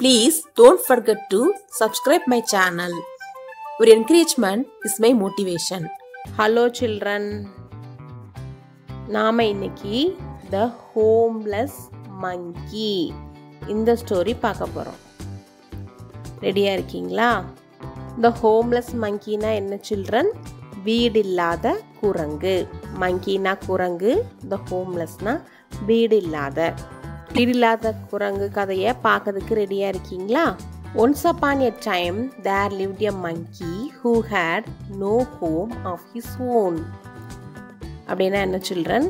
Please don't forget to subscribe my channel. Your encouragement is my motivation. Hello children. நாம இன்னைக்கு The Homeless Monkey இந்த story பார்க்க போறோம். ரெடியா இருக்கீங்களா? The Homeless Monkeyனா என்ன children? வீடு இல்லாத குரங்கு. Monkeyனா குரங்கு, The Homelessனா வீடு இல்லாத குரங்கு கதையை பார்க்கறதுக்கு ரெடியா இருக்கீங்களா? Once upon a time there lived a monkey who had no home of his own. அப்படின்னா என்ன children?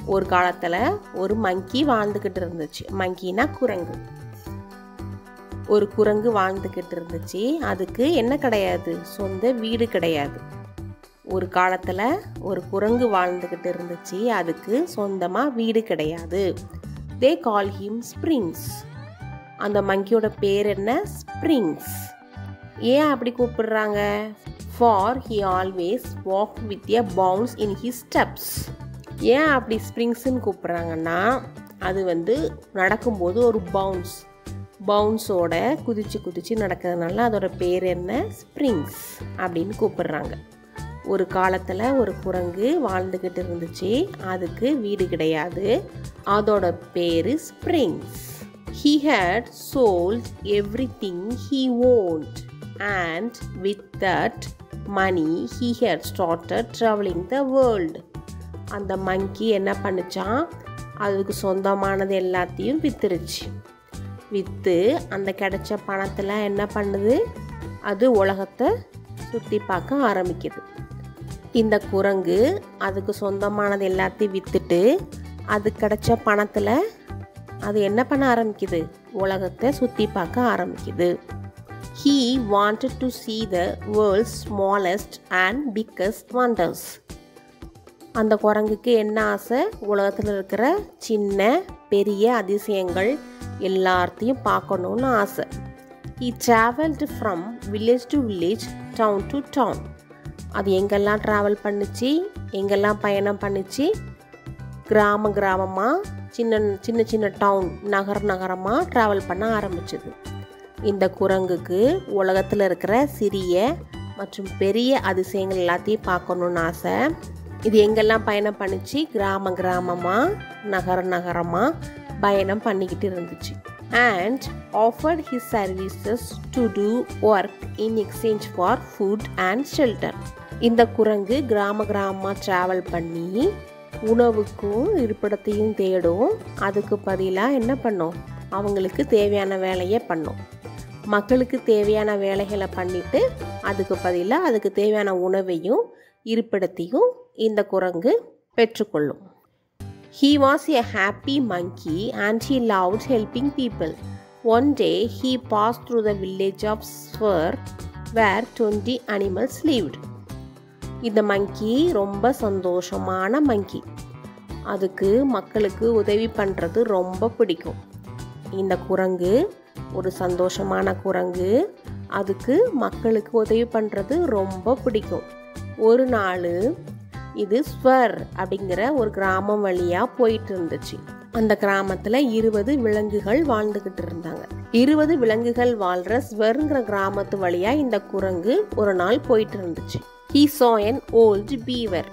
ஒரு காலத்துல ஒரு மங்கி வாழ்ந்துகிட்டு இருந்துச்சு. மங்கினா குரங்கு. ஒரு குரங்கு வாழ்ந்துகிட்டு இருந்துச்சு. அதுக்கு என்ன கிடையாது? சொந்த வீடு கிடையாது. ஒரு காலத்துல ஒரு குரங்கு வாழ்ந்துகிட்டு இருந்துச்சு. அதுக்கு சொந்தமா வீடு கிடையாது. They call him Springs. அந்த மங்கியோட பேர் என்ன? Springs. ஏன் அப்படி கூப்பிடுறாங்க? For he always walked with a bounce in his steps. ஏன் அப்படி ஸ்ப்ரிங்ஸ்ன்னு கூப்பிடுறாங்கன்னா அது நடக்கும்போது ஒரு பவுன்ஸோட குதிச்சு நடக்கிறதுனால அதோட பேர் என்ன? ஸ்ப்ரிங்ஸ் அப்படின்னு கூப்பிடுறாங்க. ஒரு காலத்தில் ஒரு குரங்கு வாழ்ந்துக்கிட்டு இருந்துச்சு. அதுக்கு வீடு கிடையாது. அதோட பேர் springs. He had sold everything he owned and with that money he had started traveling the world. அந்த மங்கி என்ன பண்ணுச்சான்? அதுக்கு சொந்தமானது எல்லாத்தையும் வித்துருச்சு. விற்று அந்த கிடைச்ச பணத்தில் என்ன பண்ணுது? அது உலகத்தை சுற்றி பார்க்க ஆரம்பிக்குது. இந்த குரங்கு அதுக்கு சொந்தமானது எல்லாத்தையும் விற்றுட்டு அது கிடைச்ச பணத்தில் அது என்ன பண்ண ஆரம்பிக்குது? உலகத்தை சுற்றி பார்க்க ஆரம்பிக்குது. He wanted to see the world's smallest and biggest wonders. அந்த குரங்குக்கு என்ன ஆசை? உலகத்தில் இருக்கிற சின்ன பெரிய அதிசயங்கள் எல்லாத்தையும் பார்க்கணுன்னு ஆசை. He traveled from village to village, town to town. அது எங்கெல்லாம் ட்ராவல் பண்ணிச்சு? எங்கெல்லாம் பயணம் பண்ணிச்சு? கிராமமாக சின்ன டவுன் நகரமாக ட்ராவல் பண்ண ஆரம்பிச்சது. இந்த குரங்குக்கு உலகத்தில் இருக்கிற சிறிய மற்றும் பெரிய அதிசயங்கள் எல்லாத்தையும் பார்க்கணுன்னு ஆசை. இது எங்கெல்லாம் பயணம் பண்ணிச்சு? கிராமமாக நகரமாக பயணம் பண்ணிக்கிட்டு இருந்துச்சு. And offered his services to do work in exchange for food and shelter. இந்த குரங்கு கிராமமாக ட்ராவல் பண்ணி உணவுக்கும் இருப்பிடத்தையும் தேடும். அதுக்கு பதிலாக என்ன பண்ணும்? அவங்களுக்கு தேவையான வேலையை பண்ணும். மக்களுக்கு தேவையான வேலைகளை பண்ணிட்டு அதுக்கு பதிலாக அதுக்கு தேவையான உணவையும் இருப்பிடத்தையும் இந்த குரங்கு பெற்றுக்கொள்ளும். He was a happy monkey and he loved helping people. One day he passed through the village of Swar where 20 animals lived. இந்த மங்கி ரொம்ப சந்தோஷமான மங்கி. அதுக்கு மக்களுக்கு உதவி பண்ணுறது ரொம்ப பிடிக்கும். இந்த குரங்கு ஒரு சந்தோஷமான குரங்கு. அதுக்கு மக்களுக்கு உதவி பண்ணுறது ரொம்ப பிடிக்கும். ஒரு நாள் இது ஸ்வர் அப்படிங்கிற ஒரு கிராமம் வழியாக போயிட்டு இருந்துச்சு. அந்த கிராமத்தில் 20 விலங்குகள் வாழ்ந்துக்கிட்டு இருந்தாங்க. 20 விலங்குகள் வாழ்கிற ஸ்வர்ங்கிற கிராமத்து வழியாக இந்த குரங்கு ஒரு நாள் போயிட்டு இருந்துச்சு. He saw an old beaver.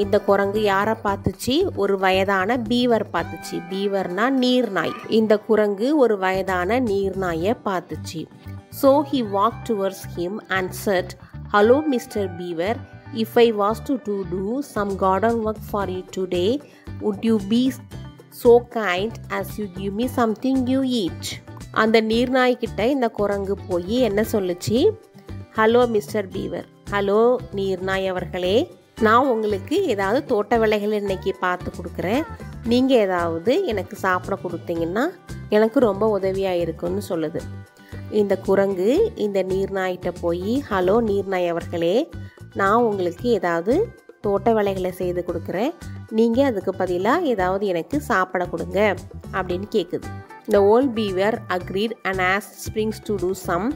இந்த குரங்கு யாரை பார்த்துச்சு? ஒரு வயதான பீவர் பார்த்துச்சு. பீவர்னா நீர்நாய். இந்த குரங்கு ஒரு வயதான நீர்நாயை பார்த்துச்சு. So he walked towards him and said, "Hello, Mr. Beaver. If I was to do some garden work for you today, would you be so kind as you give me something you eat?" அந்த நீர்நாய்கிட்ட இந்த குரங்கு போய் என்ன சொல்லுச்சு? Hello mister fever. Hello நீர்நாய் அவர்களே, நான் உங்களுக்கு ஏதாவது தோட்ட வேலைகள் இன்னைக்கு பார்த்து கொடுக்குறேன். நீங்கள் ஏதாவது எனக்கு சாப்பிட கொடுத்தீங்கன்னா எனக்கு ரொம்ப உதவியாக இருக்குன்னு சொல்லுது. இந்த குரங்கு இந்த நீர்நாய்கிட்ட போய் ஹலோ நீர்நாய் அவர்களே, நான் உங்களுக்கு ஏதாவது தோட்ட வேலைகளை செய்து கொடுக்குறேன். நீங்கள் அதுக்கு பதிலாக ஏதாவது எனக்கு சாப்பிட கொடுங்க அப்படின்னு கேட்குது. The old beaver agreed and asked Springs to do some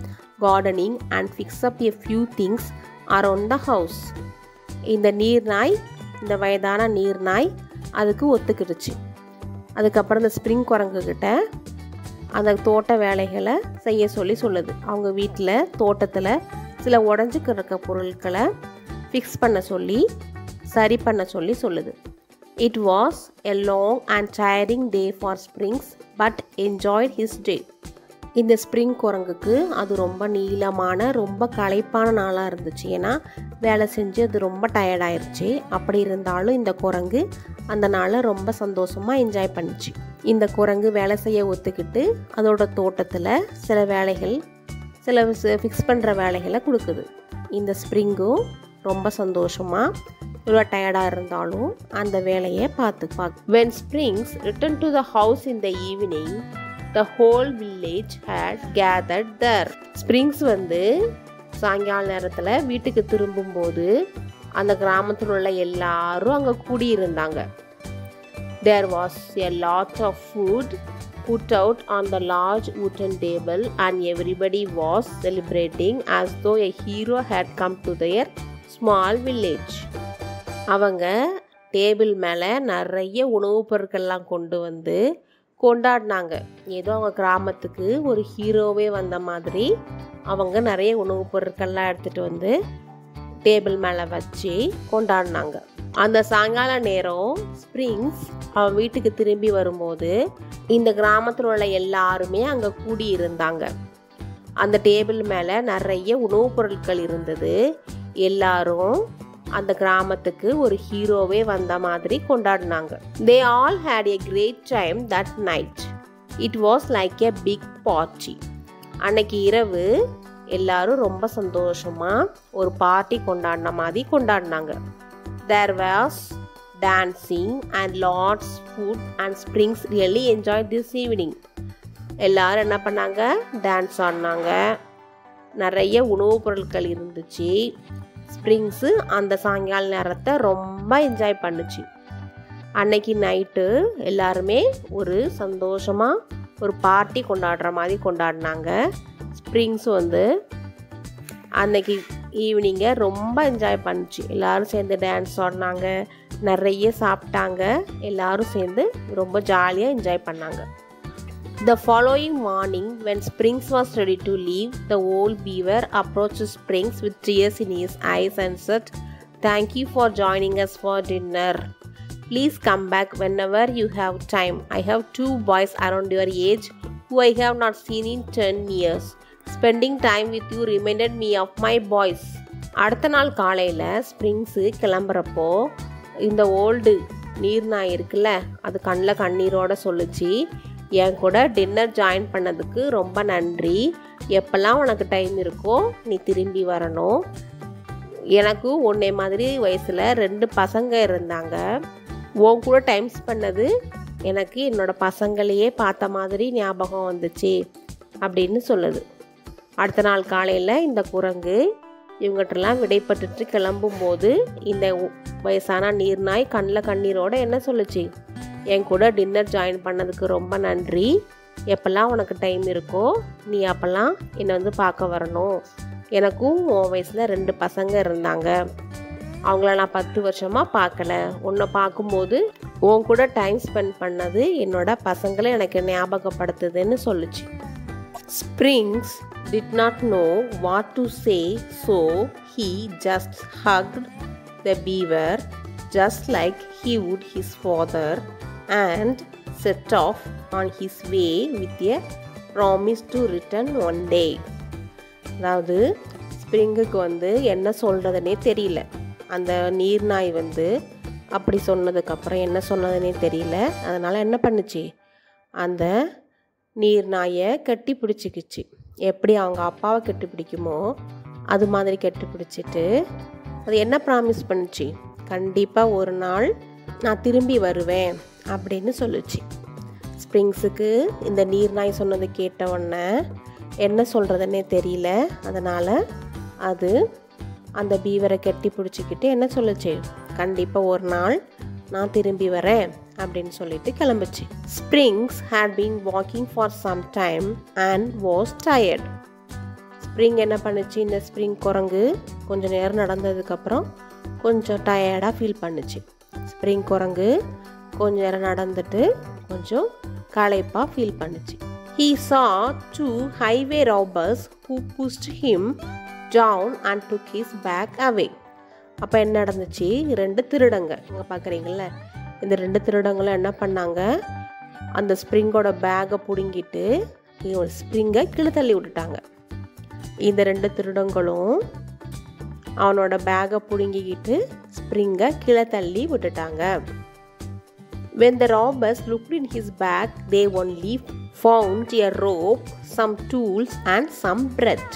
gardening and fix up a few things around the house. இந்த நீர்நாய், இந்த வயதான நீர்நாய் அதுக்கு ஒத்துக்கிடுச்சு. அதுக்கப்புறம் இந்த ஸ்ப்ரிங் குரங்கு கிட்ட அந்த தோட்ட வேலைகளை செய்ய சொல்லி சொல்லுது. அவங்க வீட்டில் தோட்டத்தில் சில உடஞ்சி கிடக்க பொருட்களை ஃபிக்ஸ் பண்ண சொல்லி சரி பண்ண சொல்லி சொல்லுது. It was a long and tiring day for Springs, but enjoyed his day. இந்த ஸ்ப்ரிங் குரங்குக்கு அது ரொம்ப நீளமான ரொம்ப களைப்பான நாளாக இருந்துச்சு. ஏன்னா வேலை செஞ்சு அது ரொம்ப டயர்டாயிருச்சு. அப்படி இருந்தாலும் இந்த குரங்கு அந்த நாளை ரொம்ப சந்தோஷமாக என்ஜாய் பண்ணிச்சு. இந்த குரங்கு வேலை செய்ய ஒத்துக்கிட்டு அதோட தோட்டத்தில் சில வேலைகள் சில ஃபிக்ஸ் பண்ணுற வேலைகளை கொடுக்குது. இந்த ஸ்ப்ரிங்கும் ரொம்ப சந்தோஷமாக இவ்வளோ டயர்டாக இருந்தாலும் அந்த வேலையை பார்த்து. When Springs returned to the house in the evening, the whole village had gathered there. Springs சாயங்கால நேரத்தில் வீட்டுக்கு திரும்பும்போது அந்த கிராமத்தில் உள்ள எல்லாரும் அங்கே கூடியிருந்தாங்க. There was a lot of food put out on the large wooden table and everybody was celebrating as though a hero had come to their small village. அவங்க டேபிள் மேலே நிறைய உணவுப் பொருட்கள்லாம் கொண்டு வந்து கொண்டாடினாங்க. ஏதோ அவங்க கிராமத்துக்கு ஒரு ஹீரோவே வந்த மாதிரி அவங்க நிறைய உணவுப் பொருட்கள்லாம் எடுத்துகிட்டு வந்து டேபிள் மேலே வச்சு கொண்டாடினாங்க. அந்த சாயங்கால நேரம் ஸ்ப்ரிங்ஸ் அவன் வீட்டுக்கு திரும்பி வரும்போது இந்த கிராமத்தில் உள்ள எல்லாருமே அங்கே கூடி இருந்தாங்க. அந்த டேபிள் மேலே நிறைய உணவுப் பொருட்கள் இருந்தது. எல்லாரும் அந்த கிராமத்துக்கு ஒரு ஹீரோவே வந்த மாதிரி கொண்டாடினாங்க. They all had a great time that night. It was like a big party. அன்னைக்கு இரவு எல்லாரும் ரொம்ப சந்தோஷமா ஒரு பார்ட்டி கொண்டாடின மாதிரி கொண்டாடினாங்க. There was dancing and lots of food and Springs really enjoyed this evening. எல்லாரும் என்ன பண்ணாங்க? டான்ஸ் ஆடினாங்க. நிறைய உணவுப் பொருட்கள் இருந்துச்சு. ஸ்ப்ரிங்ஸு அந்த சாயங்கால நேரத்தை ரொம்ப என்ஜாய் பண்ணுச்சு. அன்னைக்கு நைட்டு எல்லாருமே ஒரு சந்தோஷமாக ஒரு பார்ட்டி கொண்டாடுற மாதிரி கொண்டாடினாங்க. ஸ்ப்ரிங்ஸ் அன்னைக்கு ஈவினிங்கை ரொம்ப என்ஜாய் பண்ணுச்சு. எல்லோரும் சேர்ந்து டான்ஸ் ஆடினாங்க, நிறைய சாப்பிட்டாங்க, எல்லோரும் சேர்ந்து ரொம்ப ஜாலியாக என்ஜாய் பண்ணாங்க. The following morning, when Springs was ready to leave, the old beaver approached Springs with tears in his eyes and said, "Thank you for joining us for dinner. Please come back whenever you have time. I have 2 boys around your age who I have not seen in 10 years. Spending time with you reminded me of my boys." அடுத்த நாள் காலையில் springs கிளம்புறப்போ இந்த old நீர்நாய் இருக்குல்ல, அது கண்ணில் கண்ணீரோட சொல்லுச்சு, என் கூட டின்னர் ஜாயின் பண்ணதுக்கு ரொம்ப நன்றி. எப்போல்லாம் உனக்கு டைம் இருக்கோ நீ திரும்பி வரணும். எனக்கு உன்னை மாதிரி வயசில் 2 பசங்க இருந்தாங்க. உன் கூட டைம் பண்ணது எனக்கு என்னோடய பசங்களையே பார்த்த மாதிரி ஞாபகம் வந்துச்சு அப்படின்னு சொல்லுது. அடுத்த நாள் காலையில் இந்த குரங்கு இவங்ககிட்டலாம் விடைபெற்றுட்டு கிளம்பும்போது இந்த வயசான நீர்நாய் கண்ணில் கண்ணீரோடு என்ன சொல்லுச்சு, என் கூட டின்னர் ஜாயின் பண்ணதுக்கு ரொம்ப நன்றி. எப்போல்லாம் உனக்கு டைம் இருக்கோ நீ அப்போல்லாம் என்னை பார்க்க வரணும். எனக்கும் உன் வயசில் 2 பசங்க இருந்தாங்க. அவங்கள நான் 10 வருஷமாக பார்க்கல. உன்னை பார்க்கும்போது உன் கூட டைம் ஸ்பெண்ட் பண்ணது என்னோட பசங்களை எனக்கு ஞாபகப்படுத்துதுன்னு சொல்லுச்சு. Springs did not know what to say, so he just hugged the beaver just like he would his father and set off on his way with a promise to return one day. அதாவது ஸ்ப்ரிங்குக்கு என்ன சொல்கிறதுனே தெரியல. அந்த நீர்நாய் அப்படி சொன்னதுக்கப்புறம் என்ன சொன்னதுனே தெரியல. அதனால் என்ன பண்ணுச்சு, அந்த நீர்நாயை கட்டி பிடிச்சிக்கிச்சு. எப்படி அவங்க அப்பாவை கட்டி பிடிக்குமோ அது மாதிரி கட்டி பிடிச்சிட்டு அது என்ன ப்ராமிஸ் பண்ணுச்சு, கண்டிப்பாக ஒரு நாள் நான் திரும்பி வருவேன் அப்படின்னு சொல்லுச்சு. ஸ்ப்ரிங்ஸுக்கு இந்த நீர்நாய் சொன்னது கேட்ட உடனே என்ன சொல்கிறதுன்னே தெரியல. அதனால் அது அந்த பீவரை கட்டி பிடிச்சிக்கிட்டு என்ன சொல்லுச்சு, கண்டிப்பாக ஒரு நாள் நான் திரும்பி வரேன் அப்படின்னு சொல்லிட்டு கிளம்புச்சு. Springs had been walking for some time and was tired. Spring என்ன பண்ணுச்சு, இந்த ஸ்ப்ரிங் குரங்கு கொஞ்சம் நேரம் நடந்ததுக்கப்புறம் கொஞ்சம் டயர்டாக ஃபீல் பண்ணுச்சு. ஸ்ப்ரிங் குரங்கு கொஞ்சம் நேரம் நடந்துட்டு கொஞ்சம் களைப்பாக ஃபீல் பண்ணுச்சு. He saw two highway robbers who pushed him down and took his bag away. அப்போ என்ன நடந்துச்சு? ரெண்டு திருடங்க, இங்கே பார்க்குறீங்கள, இந்த ரெண்டு திருடங்களும் என்ன பண்ணாங்க, அந்த ஸ்ப்ரிங்கோட பேக்கை பிடுங்கிட்டு ஸ்ப்ரிங்கை கீழே தள்ளி விட்டுட்டாங்க. இந்த ரெண்டு திருடங்களும் அவனோட பேக்கை பிடுங்கிக்கிட்டு ஸ்ப்ரிங்கை கீழே தள்ளி விட்டுட்டாங்க. When the robbers looked in his bag, they only found a rope, some tools and some bread.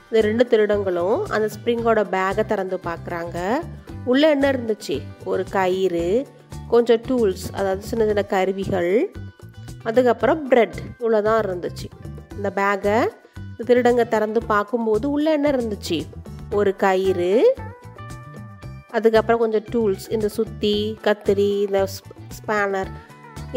இந்த ரெண்டு திருடங்களும் அந்த ஸ்ப்ரிங்கோட பேக்கை திறந்து பார்க்குறாங்க. உள்ளே என்ன இருந்துச்சு? ஒரு கயிறு, கொஞ்சம் டூல்ஸ், அதாவது சின்ன சின்ன கருவிகள், அதுக்கப்புறம் பிரெட், இவ்வளோதான் இருந்துச்சு. இந்த பேக்கை திருடங்க திறந்து பார்க்கும்போது உள்ளே என்ன இருந்துச்சு? ஒரு கயிறு, அதுக்கப்புறம் கொஞ்சம் டூல்ஸ், இந்த சுத்தி, கத்திரி, இந்த ஸ்பேனர்,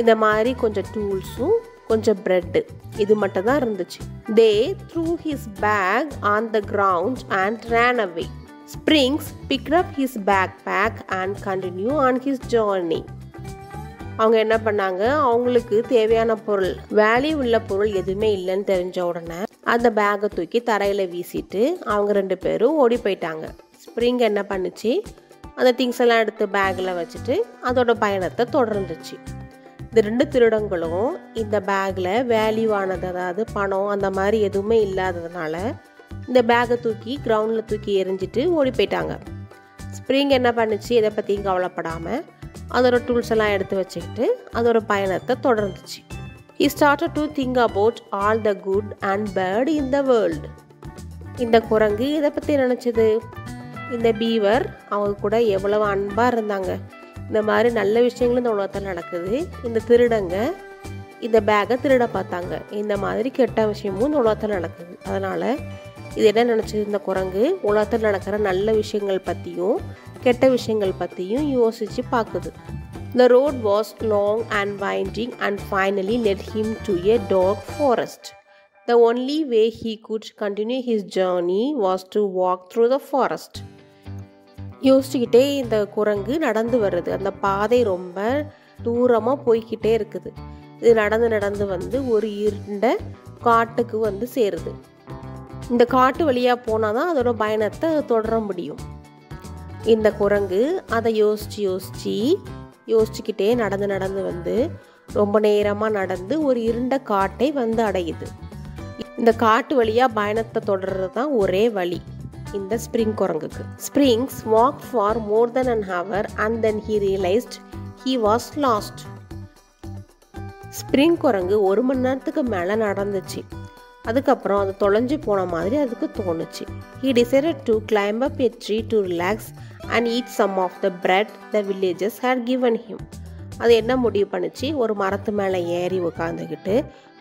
இந்த மாதிரி கொஞ்சம் டூல்ஸும் கொஞ்சம் பிரெட்டு, இது மட்டும் தான் இருந்துச்சு. They threw his bag on the ground and ran away. Springs picked up his backpack and continued on his journey. அவங்க என்ன பண்ணாங்க, அவங்களுக்கு தேவையான பொருள், வேல்யூ உள்ள பொருள் எதுவுமே இல்லைன்னு தெரிஞ்ச உடனே அந்த பேக்கை தூக்கி தரையில் வீசிட்டு அவங்க ரெண்டு பேரும் ஓடி போயிட்டாங்க. ஸ்ப்ரிங் என்ன பண்ணுச்சு, அந்த திங்ஸ் எல்லாம் எடுத்து பேக்கில் வச்சுட்டு அதோட பயணத்தை தொடர்ந்துச்சு. இந்த ரெண்டு திருடங்களும் இந்த பேக்கில் வேல்யூவானது, அதாவது பணம் அந்த மாதிரி எதுவுமே இல்லாததுனால இந்த பேக்கை தூக்கி கிரவுண்டில் தூக்கி எரிஞ்சிட்டு ஓடி போயிட்டாங்க. ஸ்ப்ரிங் என்ன பண்ணுச்சு, இதை பற்றியும் கவலைப்படாமல் அதோட டூல்ஸ் எல்லாம் எடுத்து வச்சுக்கிட்டு அதோட பயணத்தை தொடர்ந்துச்சு. He started to think about all the good and bad in the world. இந்த குரங்கு இதை பற்றி நினச்சிது, இந்த பீவர் அவங்க கூட எவ்வளவு அன்பாக இருந்தாங்க, இந்த மாதிரி நல்ல விஷயங்களும் இந்த உலகத்தில் நடக்குது, இந்த திருடங்க இந்த பேக்கை திருட பார்த்தாங்க, இந்த மாதிரி கெட்ட விஷயமும் இந்த உலகத்தில் நடக்குது. அதனால் இது என்ன நினச்சிது, இந்த குரங்கு உலகத்தில் நடக்கிற நல்ல விஷயங்கள் பற்றியும் கெட்ட விஷயங்கள் பற்றியும் யோசித்து பார்க்குது. The road was long and winding and finally led him to a dark forest. The only way he could continue his journey was to walk through the forest. யோசிச்சுக்கிட்டே இந்த குரங்கு நடந்து வருது. அந்த பாதை ரொம்ப தூரமாக போய்கிட்டே இருக்குது. இது நடந்து நடந்து வந்து ஒரு இருண்ட காட்டுக்கு வந்து சேருது. இந்த காட்டு வழியாக போனால் தான் அதோட பயணத்தை தொடர முடியும். இந்த குரங்கு அதை யோசிச்சுக்கிட்டே நடந்து நடந்து வந்து ரொம்ப நேரமாக நடந்து ஒரு இருண்ட காட்டை வந்து அடையுது. இந்த காட்டு வழியாக பயணத்தை தொடர்றது தான் ஒரே வழி இந்த ஸ்ப்ரிங் குரங்குக்கு. Springs walked for more than an hour and then he realized he was lost. Spring குரங்கு 1 மணி நேரத்துக்கு மேலே நடந்துச்சு. அதுக்கப்புறம் அது தொலைஞ்சு போன மாதிரி அதுக்கு தோணுச்சு. He decided to climb up a tree to relax and eat some of the bread the villagers had given him. அது என்ன முடிவு பண்ணுச்சு, ஒரு மரத்து மேலே ஏறி உட்காந்துக்கிட்டு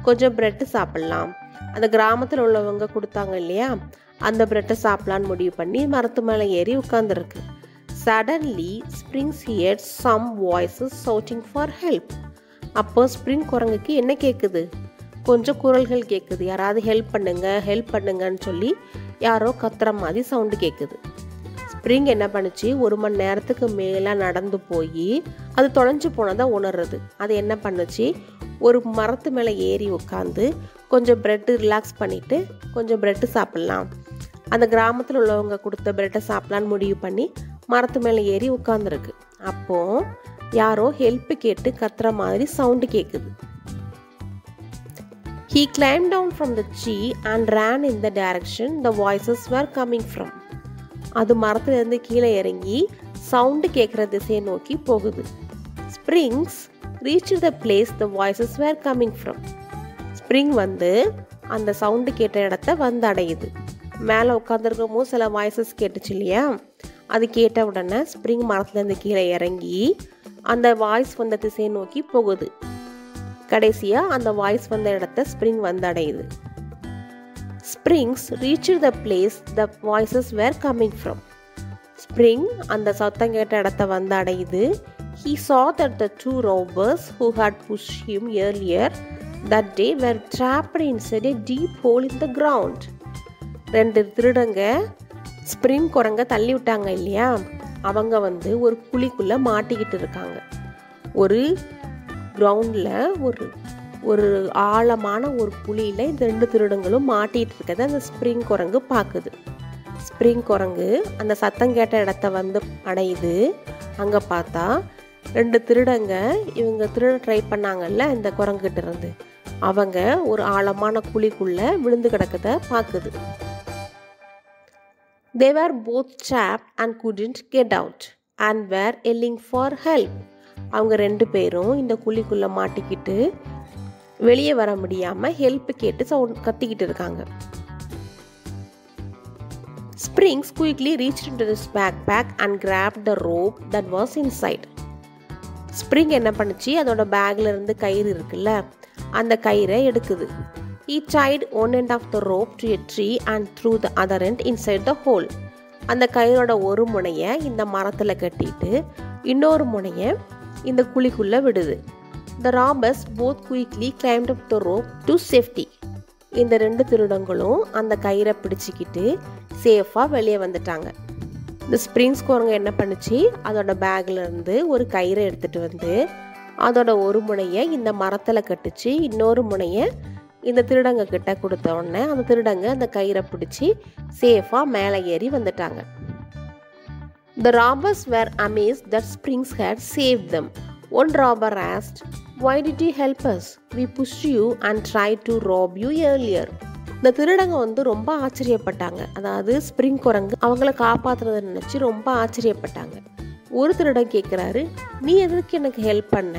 கொஞ்சம் பிரெட்டு சாப்பிட்லாம், அந்த கிராமத்தில் உள்ளவங்க கொடுத்தாங்க இல்லையா, அந்த பிரெட்டை சாப்பிட்லான்னு முடிவு பண்ணி மரத்து மேலே ஏறி உட்காந்துருக்கு. Suddenly Springs heard some voices shouting for help. அப்போ ஸ்ப்ரிங் குரங்குக்கு என்ன கேட்குது, கொஞ்சம் குரல்கள் கேட்குது, யாராவது ஹெல்ப் பண்ணுங்கன்னு சொல்லி யாரோ கத்துற மாதிரி சவுண்டு கேட்குது. ஸ்ப்ரிங் என்ன பண்ணுச்சு, 1 மணி நேரத்துக்கு மேலே நடந்து போய் அது தொலைஞ்சு போனதை உணர்றது. அது என்ன பண்ணுச்சு, ஒரு மரத்து மேலே ஏறி உட்காந்து கொஞ்சம் பிரெட்டு ரிலாக்ஸ் பண்ணிவிட்டு கொஞ்சம் பிரெட்டு சாப்பிட்லாம், அந்த கிராமத்தில் உள்ளவங்க கொடுத்த பிரெட்டை சாப்பிட்லான்னு முடிவு பண்ணி மரத்து மேலே ஏறி உட்காந்துருக்கு. அப்போது யாரோ ஹெல்ப் கேட்டு கத்துற மாதிரி சவுண்டு கேட்குது. He climbed down from the tree and ran in the direction the voices were coming from. அது மரத்துலேருந்து கீழே இறங்கி சவுண்டு கேட்குற திசையை நோக்கி போகுது. Springs reached the place the voices were coming from. Spring வந்து அந்த சவுண்டு கேட்ட இடத்த வந்து அடையுது. மேலே உட்காந்துருக்கும் போது சில வாய்ஸஸ் கேட்டுச்சு இல்லையா, அது கேட்ட உடனே ஸ்ப்ரிங் மரத்துலேருந்து கீழே இறங்கி அந்த வாய்ஸ் வந்த திசையை நோக்கி போகுது. கடைசியாக அந்த வாய்ஸ் வந்த இடத்த ஸ்ப்ரிங் வந்து அடையுது. Springs reached the place the voices were coming from. Spring அந்த சத்தம் கேட்ட இடத்த வந்து அடையுது. He saw that the 2 robbers who had pushed him earlier that day were trapped inside a deep hole in the ground. 2 திருடங்க spring குரங்க தள்ளி விட்டாங்க இல்லையா, அவங்க வந்து ஒரு குழிக்குள்ளே மாட்டிக்கிட்டு இருக்காங்க. ஒரு கிரவுண்டில் ஒரு ஆழமான ஒரு குழியில் இந்த 2 திருடங்களும் மாட்டிகிட்டு இருக்கிறத அந்த ஸ்ப்ரிங் குரங்கு பார்க்குது. ஸ்ப்ரிங் குரங்கு அந்த சத்தம் கேட்ட இடத்த வந்து அடையுது. அங்கே பார்த்தா 2 திருடங்க இவங்க திருட ட்ரை பண்ணாங்கல்ல இந்த குரங்குகிட்ட இருந்து, அவங்க ஒரு ஆழமான குழிக்குள்ளே விழுந்து கிடக்கத பார்க்குது. They were both trapped and couldn't get out and were yelling for help. அவங்க 2 பேரும் இந்த குழிக்குள்ளே மாட்டிக்கிட்டு வெளியே வர முடியாமல் ஹெல்ப் கேட்டு கத்திக்கிட்டு இருக்காங்க. Springs quickly reached into his backpack and grabbed the rope that was inside. Spring என்ன பண்ணுச்சு, அதோட பேக்ல இருந்து கயிறு இருக்குல்ல, அந்த கயிறை எடுக்குது. He tied one end of the rope to a tree and threw the other end inside the hole. அந்த கயிறோட ஒரு முனையை இந்த மரத்தில் கட்டிட்டு இன்னொரு முனையை இந்த குழிக்குள்ளே விடுது. The robbers both quickly climbed up the rope to safety. இந்த 2 திருடங்களும் அந்த கயிறை பிடிச்சிக்கிட்டு சேஃபாக வெளியே வந்துட்டாங்க. இந்த ஸ்ப்ரிங்ஸ் குரங்கு என்ன பண்ணுச்சு, அதோட பேக்ல இருந்து ஒரு கயிறை எடுத்துகிட்டு வந்து அதோட ஒரு முனையை இந்த மரத்தில் கட்டுச்சு, இன்னொரு முனையை இந்த திருடங்க கிட்ட கொடுத்த உடனே அந்த திருடங்க அந்த கயிறை பிடிச்சி சேஃபாக மேலே ஏறி வந்துட்டாங்க. The robbers were amazed that Springs had saved them. One robber asked, "Why did you help us? We pushed you and tried to rob you earlier." இந்த திருடங்க வந்து ரொம்ப ஆச்சரியப்பட்டாங்க. அதாவது ஸ்ப்ரிங் குரங்கு அவங்கள காப்பாற்றுறதை நினச்சி ரொம்ப ஆச்சரியப்பட்டாங்க. ஒரு திருடன் கேட்குறாரு, நீ எதுக்கு எனக்கு ஹெல்ப் பண்ண?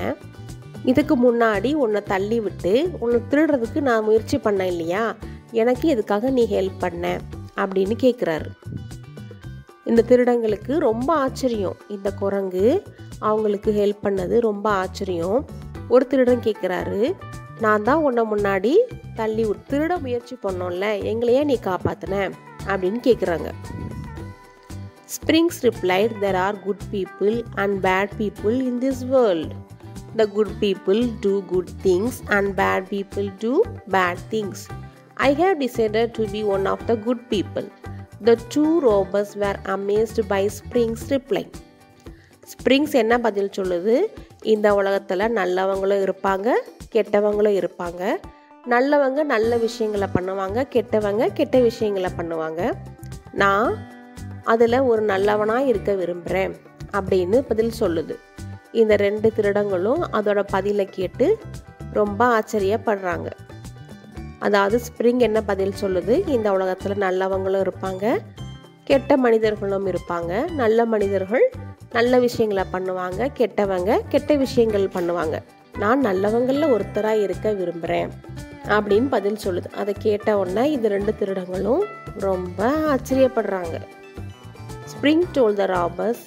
இதுக்கு முன்னாடி உன்னை தள்ளி விட்டு உன்னை திருடுறதுக்கு நான் முயற்சி பண்ணேன் இல்லையா, எனக்கு எதுக்காக நீ ஹெல்ப் பண்ண அப்படின்னு கேட்குறாரு. இந்த திருடங்களுக்கு ரொம்ப ஆச்சரியம், இந்த குரங்கு அவங்களுக்கு ஹெல்ப் பண்ணது ரொம்ப ஆச்சரியம். ஒரு திருடன் கேட்குறாரு, நான் தான் உன்னை முன்னாடி தள்ளி திருட முயற்சி பண்ணோம்ல, எங்களையே நீ காப்பாத்தின அப்படின்னு கேட்குறாங்க. Springs replied, "There are good people and bad people in this world. The good people do good things and bad people do bad things. I have decided to be one of the good people." The 2 robbers were amazed by Springs' reply. Springs என்ன பதில் சொல்லுது, இந்த உலகத்தில் நல்லவங்களும் இருப்பாங்க கெட்டவங்களும் இருப்பாங்க. நல்லவங்க நல்ல விஷயங்களை பண்ணுவாங்க, கெட்டவங்க கெட்ட விஷயங்களை பண்ணுவாங்க. நான் அதில் ஒரு நல்லவனாக இருக்க விரும்புகிறேன் அப்படின்னு பதில் சொல்லுது. இந்த 2 திருடங்களும் அதோட பதிலை கேட்டு ரொம்ப ஆச்சரியப்படுறாங்க. அதாவது ஸ்ப்ரிங் என்ன பதில் சொல்லுது, இந்த உலகத்தில் நல்லவங்களும் இருப்பாங்க கெட்ட மனிதர்களும் இருப்பாங்க. நல்ல மனிதர்கள் நல்ல விஷயங்களை பண்ணுவாங்க, கெட்டவங்க கெட்ட விஷயங்கள் பண்ணுவாங்க. நான் நல்லவங்களில் ஒருத்தராக இருக்க விரும்புகிறேன் அப்படின்னு பதில் சொல்லுது. அதை கேட்ட உடனே இந்த 2 திருடங்களும் ரொம்ப ஆச்சரியப்படுறாங்க. Spring told the robbers,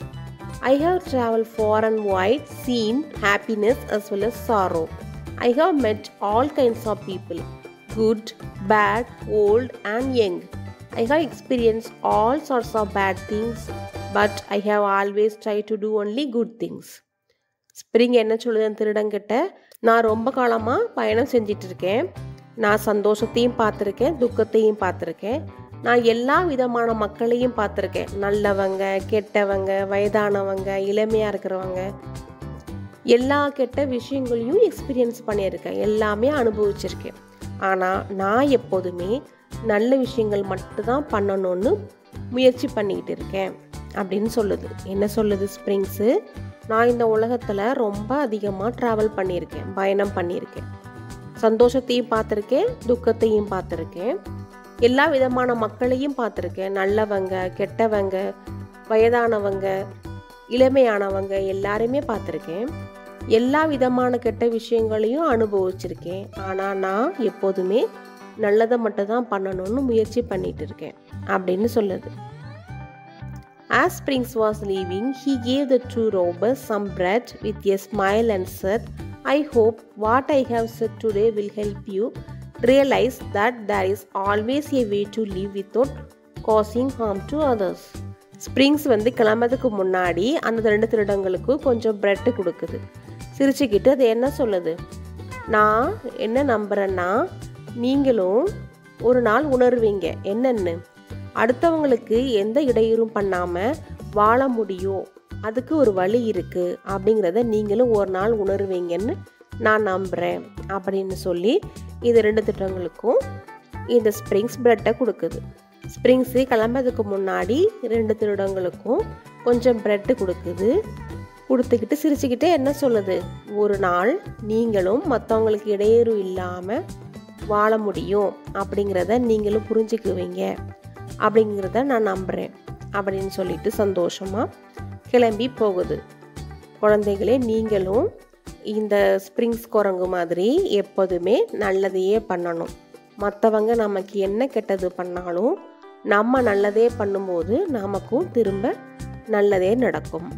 "I have traveled far and wide, seen happiness as well as sorrow. I have met all kinds of people, good, bad, old and young. I have experienced all sorts of bad things, but I have always tried to do only good things." Spring என்ன சொல்லுது திருடங்கிட்ட, நான் ரொம்ப காலமாக பயணம் செஞ்சிட்டு இருக்கேன். நான் சந்தோஷத்தையும் பார்த்துருக்கேன், துக்கத்தையும் பார்த்துருக்கேன். நான் எல்லா விதமான மக்களையும் பார்த்துருக்கேன். நல்லவங்க கெட்டவங்க, வயதானவங்க இளமையாக இருக்கிறவங்க, எல்லா கெட்ட விஷயங்களையும் எக்ஸ்பீரியன்ஸ் பண்ணியிருக்கேன், எல்லாமே அனுபவிச்சிருக்கேன். ஆனால் நான் எப்போதுமே நல்ல விஷயங்கள் மட்டும்தான் பண்ணணும்னு முயற்சி பண்ணிக்கிட்டு இருக்கேன் அப்படின்னு சொல்லுது. என்ன சொல்லுது ஸ்ப்ரிங்ஸு, நான் இந்த உலகத்தில் ரொம்ப அதிகமாக ட்ராவல் பண்ணியிருக்கேன், பயணம் பண்ணியிருக்கேன். சந்தோஷத்தையும் பார்த்துருக்கேன், துக்கத்தையும் பார்த்துருக்கேன். எல்லா விதமான மக்களையும் பார்த்துருக்கேன். நல்லவங்க கெட்டவங்க, வயதானவங்க இளமையானவங்க எல்லாருமே பார்த்துருக்கேன். எல்லா விதமான கெட்ட விஷயங்களையும் அனுபவிச்சிருக்கேன். ஆனால் நான் எப்போதுமே நல்லதை மட்டும்தான் பண்ணணும்னு முயற்சி பண்ணிட்டு இருக்கேன் அப்படின்னு சொல்லுது. As Springs was leaving, he gave the 2 robbers some bread with a smile and said, "I hope what I have said today will help you realize that there is always a way to live without causing harm to others." Springs வந்து கிளம்புறதுக்கு முன்னாடி அந்த 2 திருடங்களுக்கு கொஞ்சம் bread கொடுக்குது. சிரிச்சுக்கிட்டு அது என்ன சொல்லுது, நான் என்ன நம்புகிறேன்னா நீங்களும் ஒரு நாள் உணர்வீங்க என்னன்னு, அடுத்தவங்களுக்கு எந்த இடையூறும் பண்ணாமல் வாழ முடியும், அதுக்கு ஒரு வழி இருக்குது அப்படிங்கிறத நீங்களும் ஒரு நாள் உணர்வீங்கன்னு நான் நம்புகிறேன் அப்படின்னு சொல்லி இது 2 திட்டங்களுக்கும் இந்த ஸ்ப்ரிங்ஸ் பிரெட்டை கொடுக்குது. ஸ்ப்ரிங்ஸு கிளம்புறதுக்கு முன்னாடி 2 திருடங்களுக்கும் கொஞ்சம் பிரெட்டு கொடுக்குது. கொடுத்துக்கிட்டு சிரிச்சுக்கிட்டே என்ன சொல்லுது, ஒரு நாள் நீங்களும் மற்றவங்களுக்கு இடையூறு இல்லாமல் வாழ முடியும் அப்படிங்கிறத நீங்களும் புரிஞ்சுக்குவீங்க அப்படிங்கிறத நான் நம்புகிறேன் அப்படின்னு சொல்லிட்டு சந்தோஷமாக கிளம்பி போகுது. குழந்தைகளே, நீங்களும் இந்த ஸ்ப்ரிங்ஸ் குரங்கு மாதிரி எப்போதுமே நல்லதையே பண்ணணும். மற்றவங்க நமக்கு என்ன கெட்டது பண்ணாலும் நம்ம நல்லதே பண்ணும்போது நமக்கும் திரும்ப நல்லதே நடக்கும்.